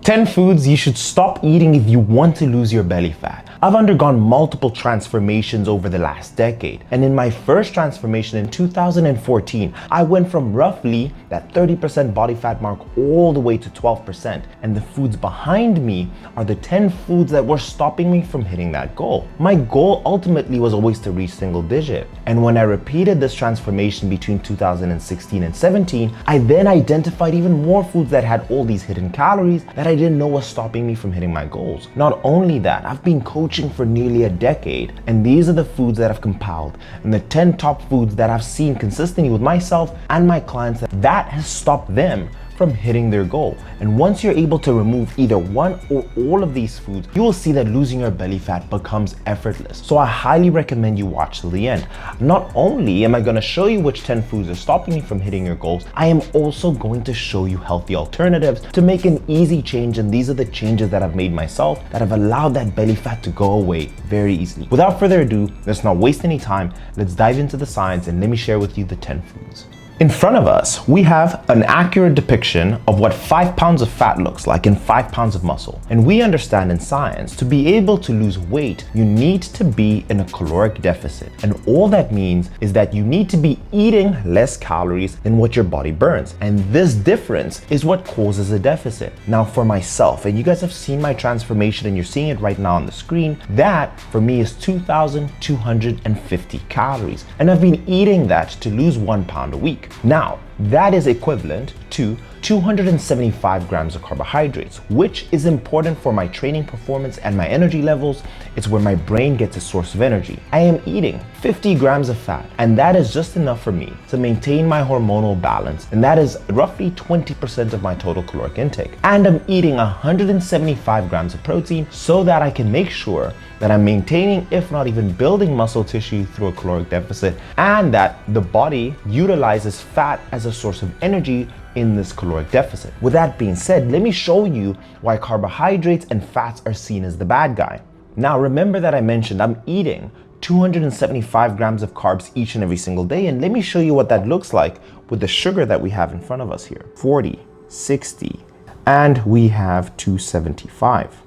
10 foods you should stop eating if you want to lose your belly fat. I've undergone multiple transformations over the last decade, and in my first transformation in 2014, I went from roughly that 30% body fat mark all the way to 12%, and the foods behind me are the 10 foods that were stopping me from hitting that goal. My goal ultimately was always to reach single digit, and when I repeated this transformation between 2016 and 17, I then identified even more foods that had all these hidden calories that I didn't know was stopping me from hitting my goals. Not only that, I've been coaching for nearly a decade, and these are the foods that I've compiled and the 10 top foods that I've seen consistently with myself and my clients that has stopped them from hitting their goal. And once you're able to remove either one or all of these foods, you will see that losing your belly fat becomes effortless. So I highly recommend you watch till the end. Not only am I going to show you which 10 foods are stopping you from hitting your goals, I am also going to show you healthy alternatives to make an easy change. And these are the changes that I've made myself that have allowed that belly fat to go away very easily. Without further ado, let's not waste any time. Let's dive into the science and let me share with you the 10 foods. In front of us, we have an accurate depiction of what 5 pounds of fat looks like in 5 pounds of muscle. And we understand in science, to be able to lose weight, you need to be in a caloric deficit. And all that means is that you need to be eating less calories than what your body burns. And this difference is what causes a deficit. Now for myself, and you guys have seen my transformation and you're seeing it right now on the screen, that for me is 2,250 calories. And I've been eating that to lose 1 pound a week. Now, that is equivalent to 275 grams of carbohydrates, which is important for my training performance and my energy levels. It's where my brain gets a source of energy. I am eating 50 grams of fat, and that is just enough for me to maintain my hormonal balance, and that is roughly 20% of my total caloric intake. And I'm eating 175 grams of protein so that I can make sure that I'm maintaining, if not even building muscle tissue through a caloric deficit, and that the body utilizes fat as a source of energy in this caloric deficit. With that being said, let me show you why carbohydrates and fats are seen as the bad guy. Now, remember that I mentioned I'm eating 275 grams of carbs each and every single day, and let me show you what that looks like with the sugar that we have in front of us here. 40, 60, and we have 275.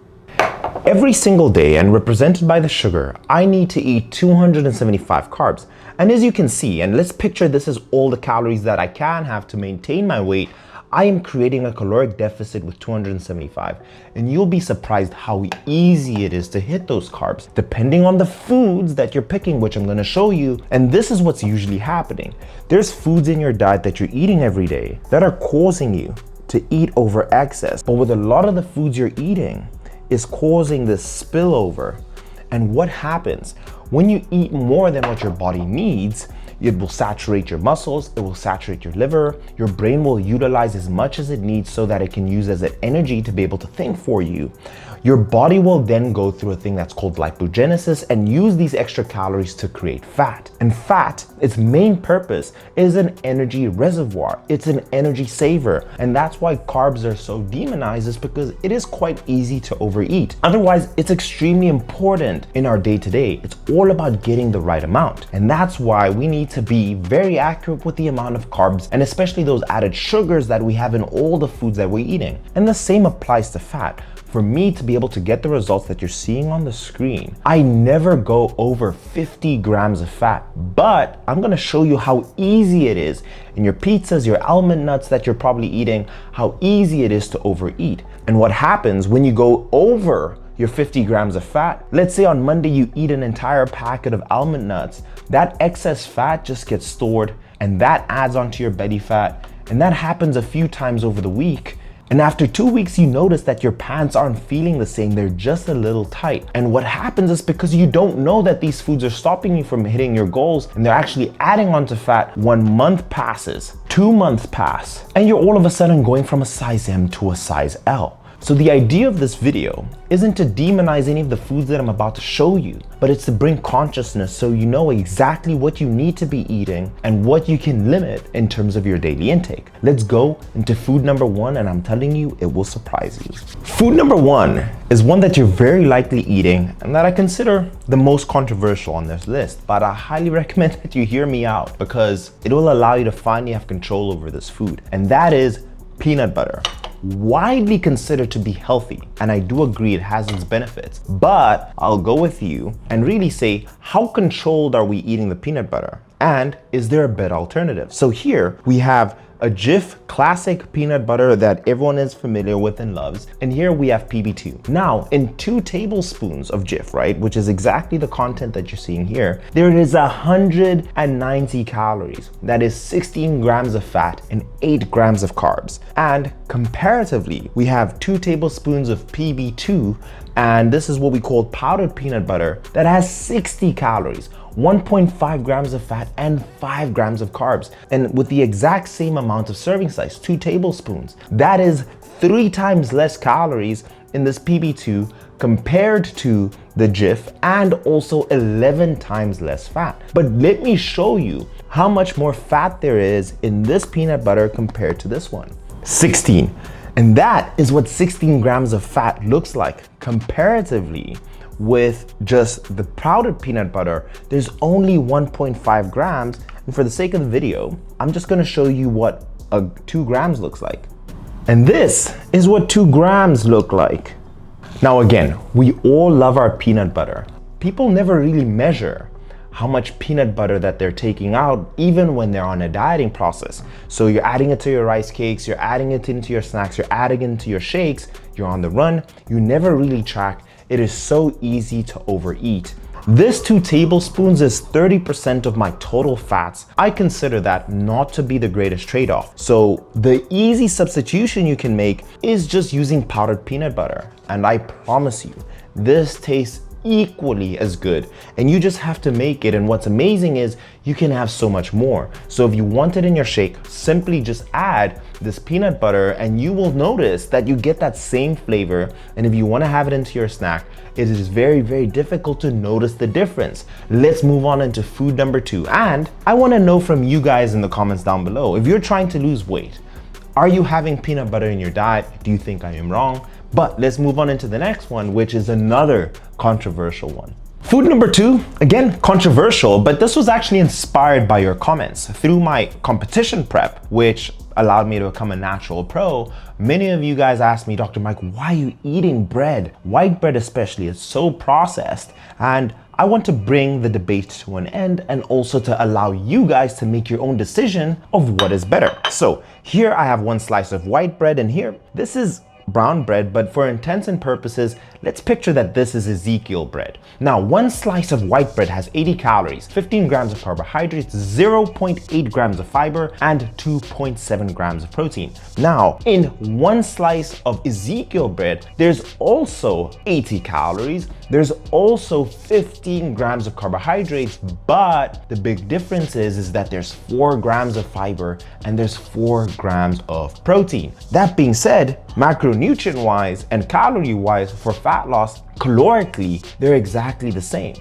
Every single day, and represented by the sugar, I need to eat 275 carbs. And as you can see, and let's picture this as all the calories that I can have to maintain my weight, I am creating a caloric deficit with 275. And you'll be surprised how easy it is to hit those carbs, depending on the foods that you're picking, which I'm gonna show you. And this is what's usually happening. There's foods in your diet that you're eating every day that are causing you to eat over excess. But with a lot of the foods you're eating, is causing this spillover. And what happens when you eat more than what your body needs? It will saturate your muscles, it will saturate your liver, your brain will utilize as much as it needs so that it can use as an energy to be able to think for you. Your body will then go through a thing that's called lipogenesis and use these extra calories to create fat. And fat, its main purpose is an energy reservoir. It's an energy saver. And that's why carbs are so demonized, is because it is quite easy to overeat. Otherwise, it's extremely important in our day-to-day. It's all about getting the right amount. And that's why we need to be very accurate with the amount of carbs, and especially those added sugars that we have in all the foods that we're eating. And the same applies to fat. For me to be able to get the results that you're seeing on the screen, I never go over 50 grams of fat, but I'm gonna show you how easy it is in your pizzas, your almond nuts that you're probably eating, how easy it is to overeat. And what happens when you go over your 50 grams of fat. Let's say on Monday you eat an entire packet of almond nuts, that excess fat just gets stored and that adds onto your belly fat. And that happens a few times over the week. And after 2 weeks, you notice that your pants aren't feeling the same, they're just a little tight. And what happens is because you don't know that these foods are stopping you from hitting your goals and they're actually adding onto fat. 1 month passes, 2 months pass, and you're all of a sudden going from a size M to a size L. So the idea of this video isn't to demonize any of the foods that I'm about to show you, but it's to bring consciousness so you know exactly what you need to be eating and what you can limit in terms of your daily intake. Let's go into food number 1, and I'm telling you, it will surprise you. Food number 1 is one that you're very likely eating and that I consider the most controversial on this list, but I highly recommend that you hear me out because it will allow you to finally have control over this food, and that is peanut butter. widely considered to be healthy. And I do agree it has its benefits, but I'll go with you and really say, how controlled are we eating the peanut butter? And is there a better alternative? So here we have a Jif classic peanut butter that everyone is familiar with and loves. And here we have PB2. Now, in 2 tablespoons of Jif, right, which is exactly the content that you're seeing here, there is 190 calories. That is 16 grams of fat and 8 grams of carbs. And comparatively, we have 2 tablespoons of PB2, and this is what we call powdered peanut butter that has 60 calories. 1.5 grams of fat and 5 grams of carbs. And with the exact same amount of serving size, 2 tablespoons, that is 3 times less calories in this PB2 compared to the Jif, and also 11 times less fat. But let me show you how much more fat there is in this peanut butter compared to this one. 16. And that is what 16 grams of fat looks like. Comparatively, with just the powdered peanut butter, there's only 1.5 grams. And for the sake of the video, I'm just gonna show you what 2 grams looks like. And this is what 2 grams look like. Now again, we all love our peanut butter. People never really measure how much peanut butter that they're taking out, even when they're on a dieting process. So you're adding it to your rice cakes, you're adding it into your snacks, you're adding it into your shakes, you're on the run, you never really track. It is so easy to overeat. This 2 tablespoons is 30% of my total fats. I consider that not to be the greatest trade-off. So the easy substitution you can make is just using powdered peanut butter. And I promise you, this tastes equally as good, and you just have to make it. And what's amazing is you can have so much more. So if you want it in your shake, simply just add this peanut butter and you will notice that you get that same flavor. And if you want to have it into your snack, it is very, very difficult to notice the difference. Let's move on into food number 2. And I want to know from you guys in the comments down below, if you're trying to lose weight, are you having peanut butter in your diet? Do you think I am wrong? But let's move on into the next one, which is another controversial one. Food number 2, again, controversial, but this was actually inspired by your comments. Through my competition prep, which allowed me to become a natural pro, many of you guys asked me, Dr. Mike, why are you eating bread? White bread especially, it's so processed. And I want to bring the debate to an end and also to allow you guys to make your own decision of what is better. So here I have 1 slice of white bread, and here, this is brown bread, but for intents and purposes, let's picture that this is Ezekiel bread. Now, 1 slice of white bread has 80 calories, 15 grams of carbohydrates, 0.8 grams of fiber, and 2.7 grams of protein. Now, in 1 slice of Ezekiel bread, there's also 80 calories, there's also 15 grams of carbohydrates, but the big difference is that there's 4 grams of fiber and there's 4 grams of protein. That being said, macronutrient wise and calorie wise for fat loss, calorically, they're exactly the same.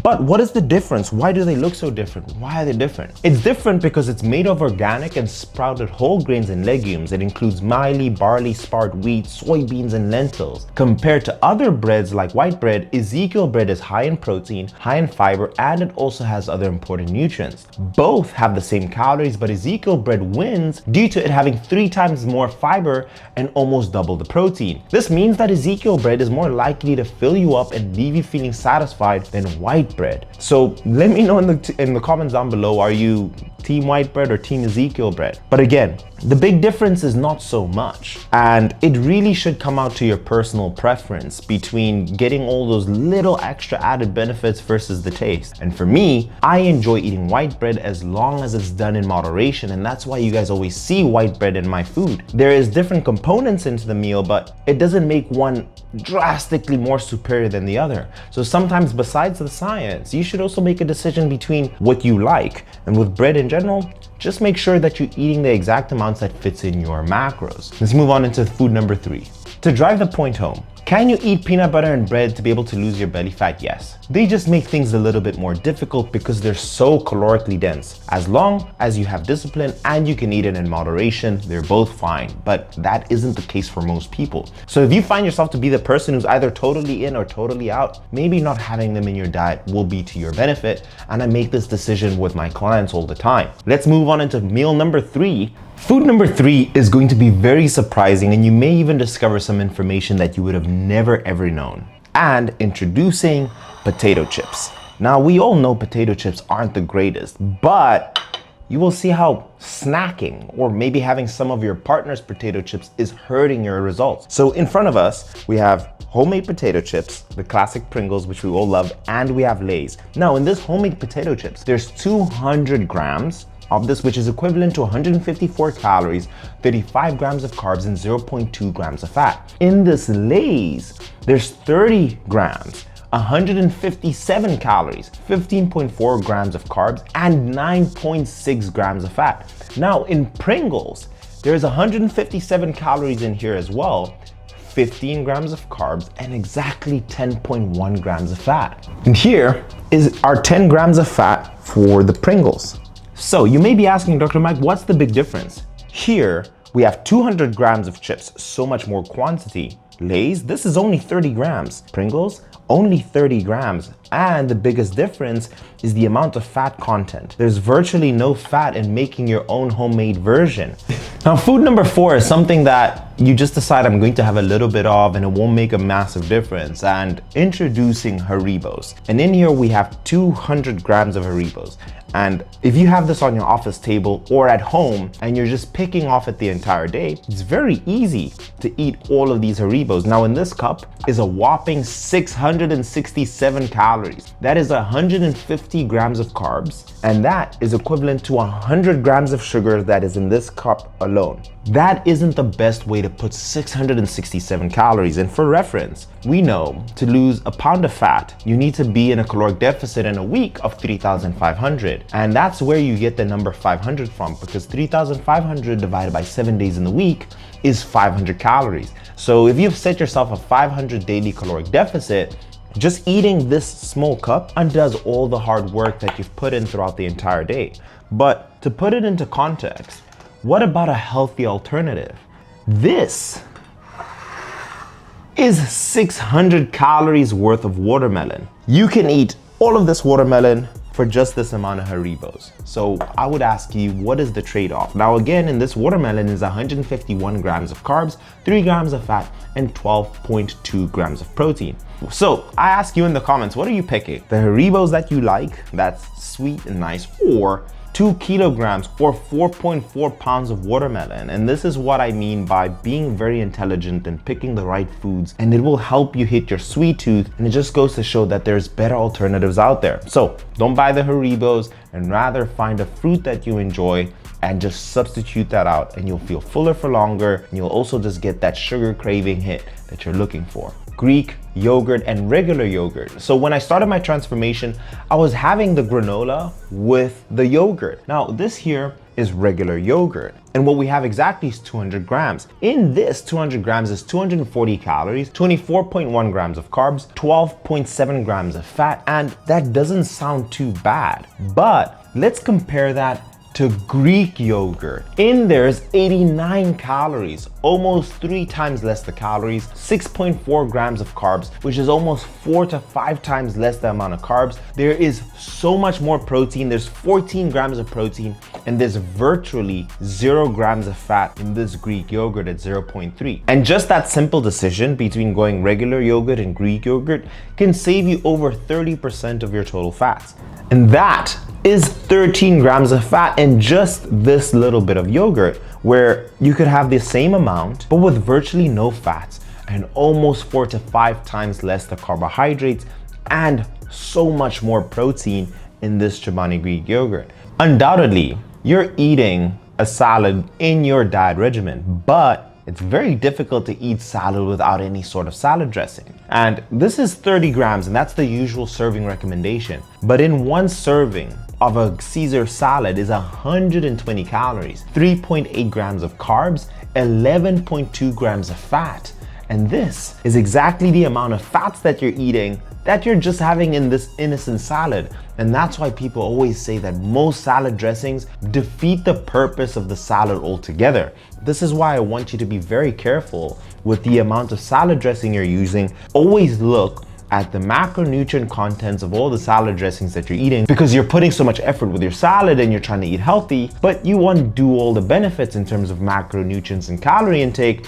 But what is the difference? Why do they look so different? Why are they different? It's different because it's made of organic and sprouted whole grains and legumes. It includes miley, barley, spart, wheat, soybeans, and lentils. Compared to other breads like white bread, Ezekiel bread is high in protein, high in fiber, and it also has other important nutrients. Both have the same calories, but Ezekiel bread wins due to it having 3 times more fiber and almost double the protein. This means that Ezekiel bread is more likely to fill you up and leave you feeling satisfied than white bread. So let me know in the comments down below, are you team white bread or team Ezekiel bread? But again, the big difference is not so much, and it really should come out to your personal preference between getting all those little extra added benefits versus the taste. And for me, I enjoy eating white bread as long as it's done in moderation, and that's why you guys always see white bread in my food. There is different components into the meal, but it doesn't make one drastically more superior than the other. So sometimes, besides the science, you should also make a decision between what you like. And with bread in general, just make sure that you're eating the exact amounts that fits in your macros. Let's move on into food number 3. To drive the point home, Can you eat peanut butter and bread to be able to lose your belly fat? Yes. They just make things a little bit more difficult because they're so calorically dense. As long as you have discipline and you can eat it in moderation, they're both fine. But that isn't the case for most people. So if you find yourself to be the person who's either totally in or totally out, maybe not having them in your diet will be to your benefit. And I make this decision with my clients all the time. Let's move on into meal number 3. Food number 3 is going to be very surprising, and you may even discover some information that you would have never ever known. And introducing potato chips. Now, we all know potato chips aren't the greatest, but you will see how snacking or maybe having some of your partner's potato chips is hurting your results. So in front of us, we have homemade potato chips, the classic Pringles, which we all love, and we have Lay's. Now, in this homemade potato chips, there's 200 grams of this, which is equivalent to 154 calories, 35 grams of carbs, and 0.2 grams of fat. In this Lay's, there's 30 grams, 157 calories, 15.4 grams of carbs, and 9.6 grams of fat. Now in Pringles, there's 157 calories in here as well, 15 grams of carbs, and exactly 10.1 grams of fat. And here is our 10 grams of fat for the Pringles. So you may be asking, Dr. Mike, what's the big difference? Here, we have 200 grams of chips, so much more quantity. Lay's, this is only 30 grams. Pringles, only 30 grams. And the biggest difference is the amount of fat content. There's virtually no fat in making your own homemade version. Now, food number 4 is something that you just decide I'm going to have a little bit of and it won't make a massive difference. And introducing Haribos. And in here we have 200 grams of Haribos. And if you have this on your office table or at home and you're just picking off it the entire day, it's very easy to eat all of these Haribos. Now in this cup is a whopping 667 calories. That is 150 grams of carbs, and that is equivalent to 100 grams of sugar that is in this cup alone. That isn't the best way to put 667 calories. And for reference, we know to lose a pound of fat, you need to be in a caloric deficit in a week of 3,500. And that's where you get the number 500 from, because 3,500 divided by 7 days in the week is 500 calories. So if you've set yourself a 500 daily caloric deficit, just eating this small cup undoes all the hard work that you've put in throughout the entire day. But to put it into context, what about a healthy alternative? This is 600 calories worth of watermelon. You can eat all of this watermelon for just this amount of Haribos. So I would ask you, what is the trade-off? Now again, in this watermelon is 151 grams of carbs, 3 grams of fat, and 12.2 grams of protein. So I ask you in the comments, what are you picking? The Haribos that you like, that's sweet and nice, or 2 kilograms or 4.4 pounds of watermelon? And this is what I mean by being very intelligent and picking the right foods, and it will help you hit your sweet tooth. And it just goes to show that there's better alternatives out there. So don't buy the Haribos, and rather find a fruit that you enjoy and just substitute that out, and you'll feel fuller for longer, and you'll also just get that sugar craving hit that you're looking for. Greek yogurt and regular yogurt. So when I started my transformation, I was having the granola with the yogurt. Now this here is regular yogurt, and what we have exactly is 200 grams. In this 200 grams is 240 calories, 24.1 grams of carbs, 12.7 grams of fat, and that doesn't sound too bad. But let's compare that to Greek yogurt. In there's 89 calories, almost 3 times less the calories, 6.4 grams of carbs, which is almost 4 to 5 times less the amount of carbs. There is so much more protein. There's 14 grams of protein, and there's virtually 0 grams of fat in this Greek yogurt at 0.3. And just that simple decision between going regular yogurt and Greek yogurt can save you over 30% of your total fats. And that is 13 grams of fat in just this little bit of yogurt, where you could have the same amount, but with virtually no fats and almost 4 to 5 times less the carbohydrates and so much more protein in this Chobani Greek yogurt. Undoubtedly, you're eating a salad in your diet regimen, but it's very difficult to eat salad without any sort of salad dressing. And this is 30 grams, and that's the usual serving recommendation. But in one serving of a Caesar salad is 120 calories, 3.8 grams of carbs, 11.2 grams of fat, And this is exactly the amount of fats that you're eating that you're just having in this innocent salad. And that's why people always say that most salad dressings defeat the purpose of the salad altogether. This is why I want you to be very careful with the amount of salad dressing you're using. Always look at the macronutrient contents of all the salad dressings that you're eating, because you're putting so much effort with your salad and you're trying to eat healthy, but you want to do all the benefits in terms of macronutrients and calorie intake.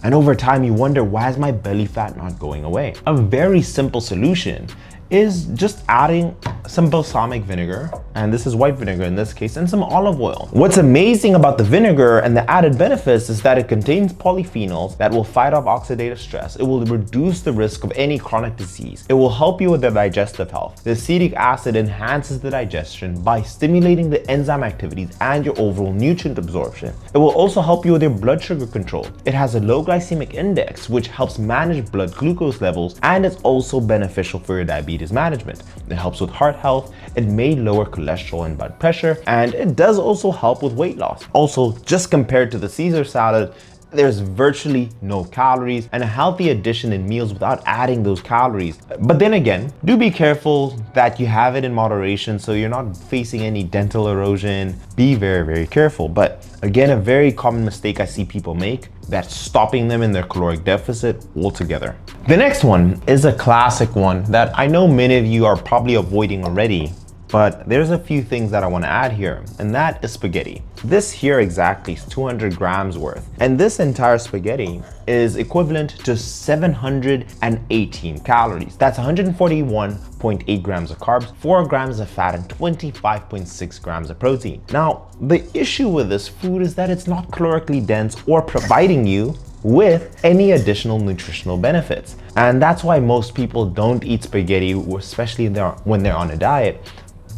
And over time you wonder, why is my belly fat not going away? A very simple solution is just adding some balsamic vinegar, and this is white vinegar in this case, and some olive oil. What's amazing about the vinegar and the added benefits is that it contains polyphenols that will fight off oxidative stress. It will reduce the risk of any chronic disease. It will help you with the digestive health. The acetic acid enhances the digestion by stimulating the enzyme activities and your overall nutrient absorption. It will also help you with your blood sugar control. It has a low glycemic index, which helps manage blood glucose levels, and it's also beneficial for your diabetes management. It helps with heart health, it may lower cholesterol and blood pressure, and it does also help with weight loss. Also, just compared to the Caesar salad, there's virtually no calories and a healthy addition in meals without adding those calories. But then again, do be careful that you have it in moderation so you're not facing any dental erosion. Be very, very careful. But again, a very common mistake I see people make that's stopping them in their caloric deficit altogether. The next one is a classic one that I know many of you are probably avoiding already, but there's a few things that I want to add here, and that is spaghetti. This here exactly is 200 grams worth, and this entire spaghetti is equivalent to 718 calories. That's 141.8 grams of carbs, 4 grams of fat, and 25.6 grams of protein. Now, the issue with this food is that it's not calorically dense or providing you with any additional nutritional benefits. And that's why most people don't eat spaghetti, especially when they're on a diet.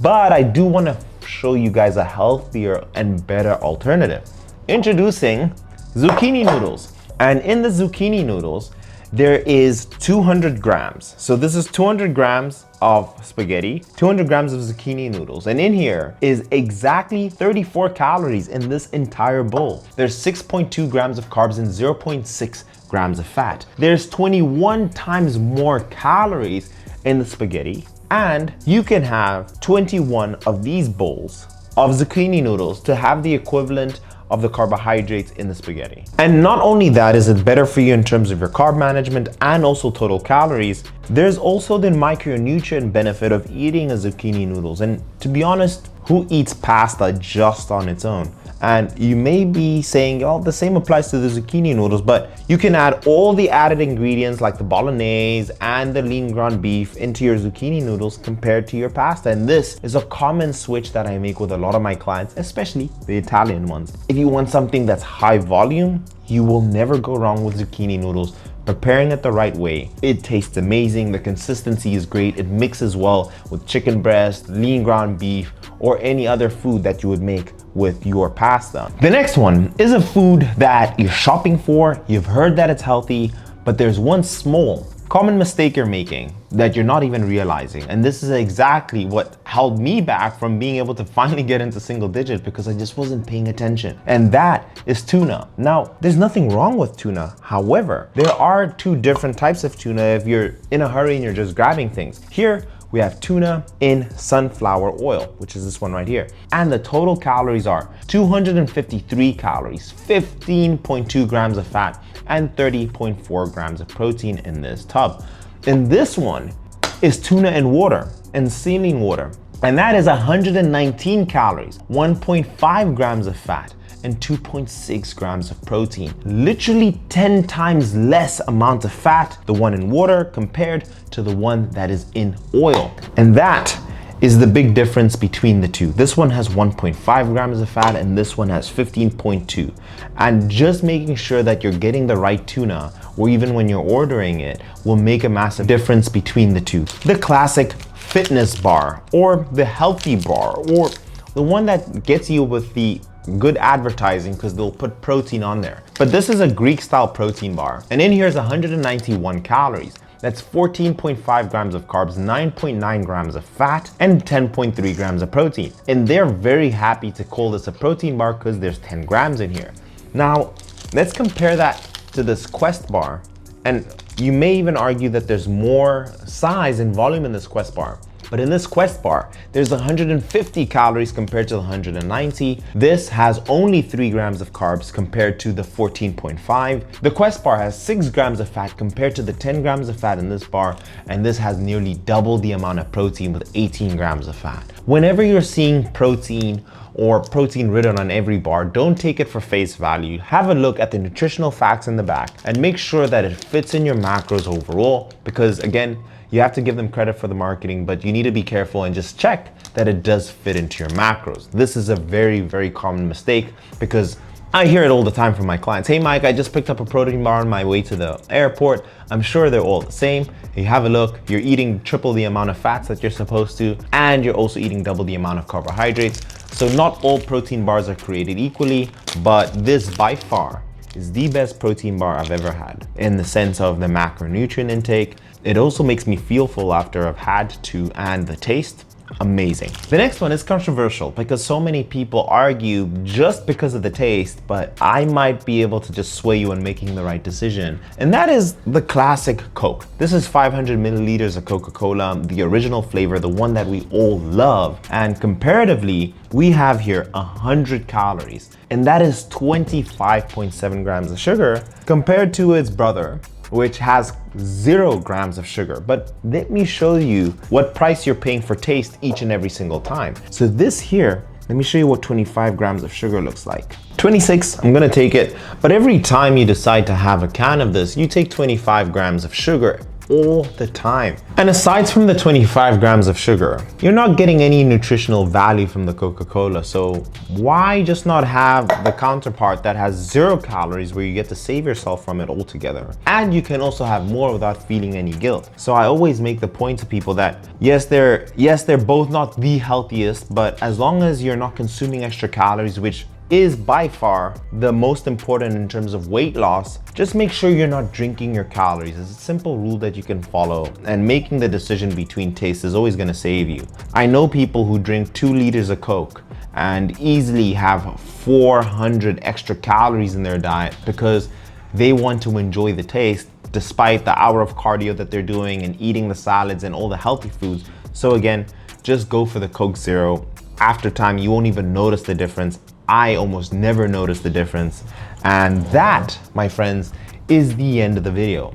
But I do want to show you guys a healthier and better alternative. Introducing zucchini noodles. And in the zucchini noodles, there is 200 grams. So this is 200 grams of spaghetti, 200 grams of zucchini noodles. And in here is exactly 34 calories in this entire bowl. There's 6.2 grams of carbs and 0.6 grams of fat. There's 21 times more calories in the spaghetti. And you can have 21 of these bowls of zucchini noodles to have the equivalent of the carbohydrates in the spaghetti. And not only that is it better for you in terms of your carb management and also total calories, there's also the micronutrient benefit of eating a zucchini noodles. And to be honest, who eats pasta just on its own? And you may be saying, oh, the same applies to the zucchini noodles, but you can add all the added ingredients like the bolognese and the lean ground beef into your zucchini noodles compared to your pasta. And this is a common switch that I make with a lot of my clients, especially the Italian ones. If you want something that's high volume, you will never go wrong with zucchini noodles. Preparing it the right way, it tastes amazing, the consistency is great, it mixes well with chicken breast, lean ground beef, or any other food that you would make with your pasta. The next one is a food that you're shopping for, you've heard that it's healthy, but there's one small common mistake you're making that you're not even realizing. And this is exactly what held me back from being able to finally get into single digits, because I just wasn't paying attention. And that is tuna. Now, there's nothing wrong with tuna. However, there are two different types of tuna if you're in a hurry and you're just grabbing things. Here, we have tuna in sunflower oil, which is this one right here. And the total calories are 253 calories, 15.2 grams of fat, and 30.4 grams of protein in this tub. And this one is tuna in water, in saline water. And that is 119 calories, 1.5 grams of fat, and 2.6 grams of protein. Literally 10 times less amount of fat, the one in water, compared to the one that is in oil. And that is the big difference between the two. This one has 1.5 grams of fat and this one has 15.2. And just making sure that you're getting the right tuna, or even when you're ordering it, will make a massive difference between the two. The classic fitness bar, or the healthy bar, or the one that gets you with the good advertising because they'll put protein on there. But this is a Greek style protein bar. And in here is 191 calories. That's 14.5 grams of carbs, 9.9 grams of fat, and 10.3 grams of protein. And they're very happy to call this a protein bar because there's 10 grams in here. Now, let's compare that to this Quest bar. And you may even argue that there's more size and volume in this Quest bar. But in this Quest bar, there's 150 calories compared to the 190. This has only 3 grams of carbs compared to the 14.5. The Quest bar has 6 grams of fat compared to the 10 grams of fat in this bar, and this has nearly double the amount of protein with 18 grams of fat. Whenever you're seeing protein or protein written on every bar, don't take it for face value. Have a look at the nutritional facts in the back and make sure that it fits in your macros overall, because again, you have to give them credit for the marketing, but you need to be careful and just check that it does fit into your macros. This is a very, very common mistake because I hear it all the time from my clients. Hey Mike, I just picked up a protein bar on my way to the airport. I'm sure they're all the same. You have a look, you're eating triple the amount of fats that you're supposed to, and you're also eating double the amount of carbohydrates. So not all protein bars are created equally, but this by far is the best protein bar I've ever had in the sense of the macronutrient intake. It also makes me feel full after I've had to, and the taste, amazing. The next one is controversial because so many people argue just because of the taste, but I might be able to just sway you on making the right decision. And that is the classic Coke. This is 500 milliliters of Coca-Cola, the original flavor, the one that we all love. And comparatively, we have here 100 calories, and that is 25.7 grams of sugar compared to its brother, which has 0 grams of sugar. But let me show you what price you're paying for taste each and every single time. So this here, let me show you what 25 grams of sugar looks like. 26, I'm gonna take it, but every time you decide to have a can of this, you take 25 grams of sugar all the time. And aside from the 25 grams of sugar, you're not getting any nutritional value from the Coca-Cola. So why just not have the counterpart that has 0 calories where you get to save yourself from it altogether? And you can also have more without feeling any guilt. So I always make the point to people that yes, they're both not the healthiest, but as long as you're not consuming extra calories, which is by far the most important in terms of weight loss, just make sure you're not drinking your calories. It's a simple rule that you can follow, and making the decision between taste is always gonna save you. I know people who drink 2 liters of Coke and easily have 400 extra calories in their diet because they want to enjoy the taste despite the hour of cardio that they're doing and eating the salads and all the healthy foods. So again, just go for the Coke Zero. After time, you won't even notice the difference. I almost never notice the difference. And that, my friends, is the end of the video.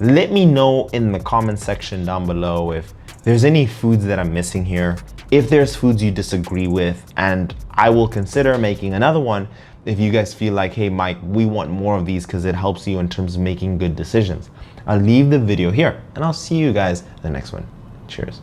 Let me know in the comment section down below if there's any foods that I'm missing here, if there's foods you disagree with, and I will consider making another one if you guys feel like, hey Mike, we want more of these because it helps you in terms of making good decisions. I'll leave the video here and I'll see you guys in the next one. Cheers.